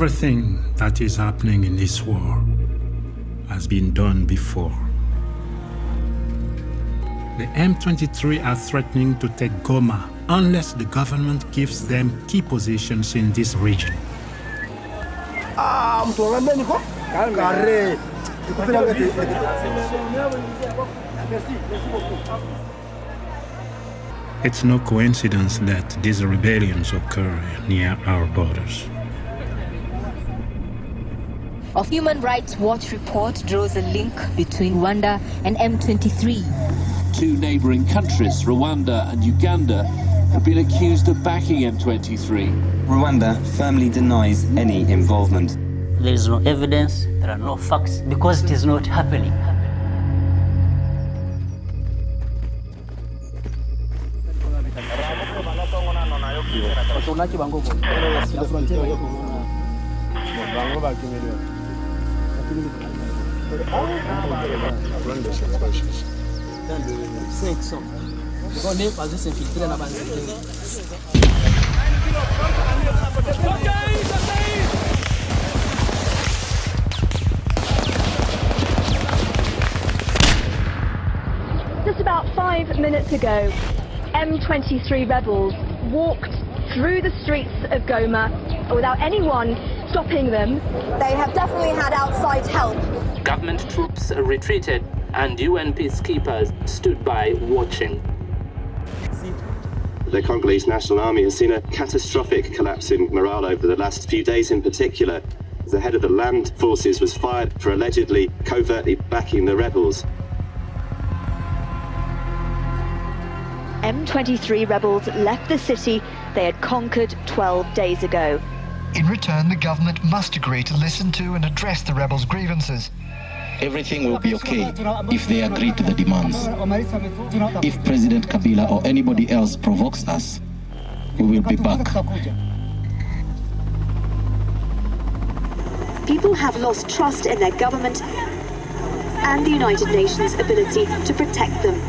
Everything that is happening in this war has been done before. The M23 are threatening to take Goma unless the government gives them key positions in this region. It's no coincidence that these rebellions occur near our borders. A Human Rights Watch report draws a link between Rwanda and M23. Two neighboring countries, Rwanda and Uganda, have been accused of backing M23. Rwanda firmly denies any involvement. There is no evidence, there are no facts, because it is not happening. Just about 5 minutes ago, M23 rebels walked through the streets of Goma without anyone stopping them. They have definitely had outside help. Government troops retreated and UN peacekeepers stood by watching. The Congolese National Army has seen a catastrophic collapse in morale over the last few days in particular. The head of the land forces was fired for allegedly covertly backing the rebels. M23 rebels left the city they had conquered 12 days ago. In return, the government must agree to listen to and address the rebels' grievances. Everything will be okay if they agree to the demands. If President Kabila or anybody else provokes us, we will be back. People have lost trust in their government and the United Nations' ability to protect them.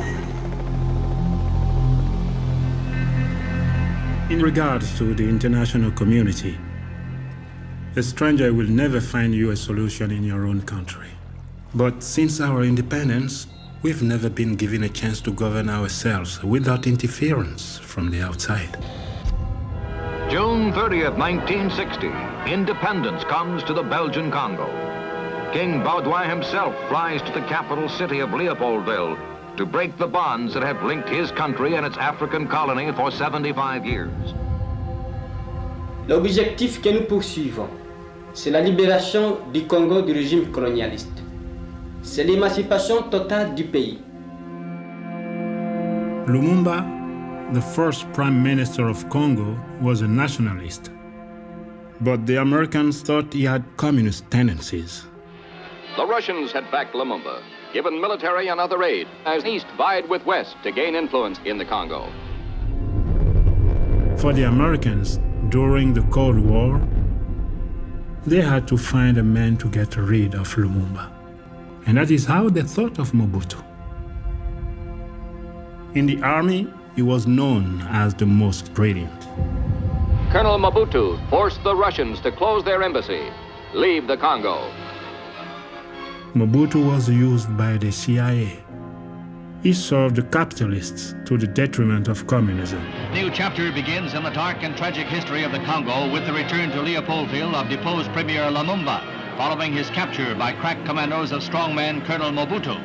In regards to the international community, a stranger will never find you a solution in your own country. But since our independence, we've never been given a chance to govern ourselves without interference from the outside. June 30th, 1960, independence comes to the Belgian Congo. King Baudouin himself flies to the capital city of Leopoldville to break the bonds that have linked his country and its African colony for 75 years. L'objectif que nous poursuivons, c'est la libération du Congo du régime colonialiste. C'est l'émancipation totale du pays. Lumumba, the first prime minister of Congo, was a nationalist. But the Americans thought he had communist tendencies. The Russians had backed Lumumba, given military and other aid, as East vied with West to gain influence in the Congo. For the Americans, during the Cold War, they had to find a man to get rid of Lumumba. And that is how they thought of Mobutu. In the army, he was known as the most brilliant. Colonel Mobutu forced the Russians to close their embassy, leave the Congo. Mobutu was used by the CIA. He served the capitalists to the detriment of communism. New chapter begins in the dark and tragic history of the Congo with the return to Leopoldville of deposed Premier Lumumba, following his capture by crack commandos of strongman Colonel Mobutu.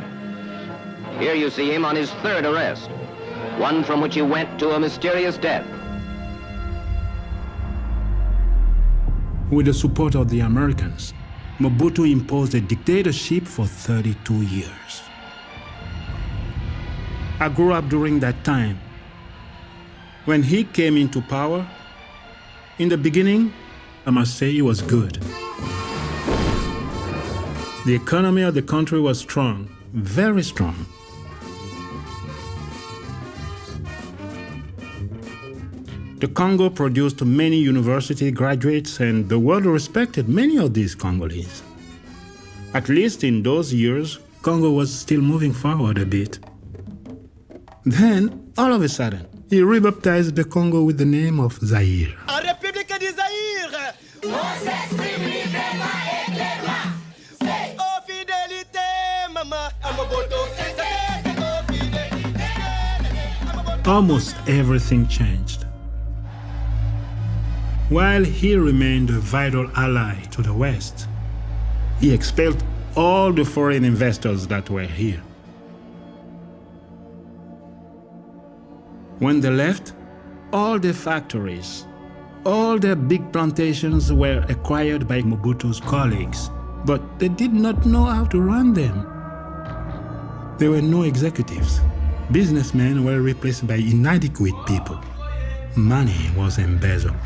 Here you see him on his third arrest, one from which he went to a mysterious death. With the support of the Americans, Mobutu imposed a dictatorship for 32 years. I grew up during that time. When he came into power, in the beginning, I must say he was good. The economy of the country was strong, very strong. The Congo produced many university graduates, and the world respected many of these Congolese. At least in those years, Congo was still moving forward a bit. Then, all of a sudden, he rebaptized the Congo with the name of Zaire. A République du Zaire! almost everything changed. While he remained a vital ally to the West, he expelled all the foreign investors that were here. When they left, all the factories, all the big plantations were acquired by Mobutu's colleagues, but they did not know how to run them. There were no executives. Businessmen were replaced by inadequate people. Money was embezzled.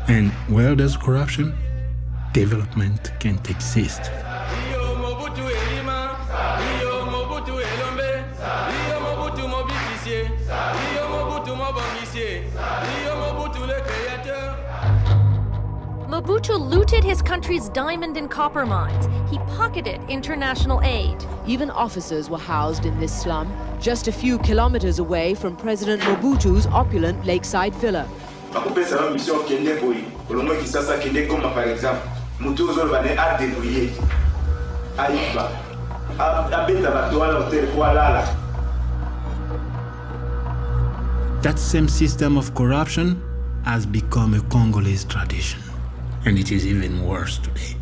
And where there's corruption, development can't exist. Mobutu looted his country's diamond and copper mines. He pocketed international aid. Even officers were housed in this slum, just a few kilometers away from President Mobutu's opulent lakeside villa. That same system of corruption has become a Congolese tradition, and it is even worse today.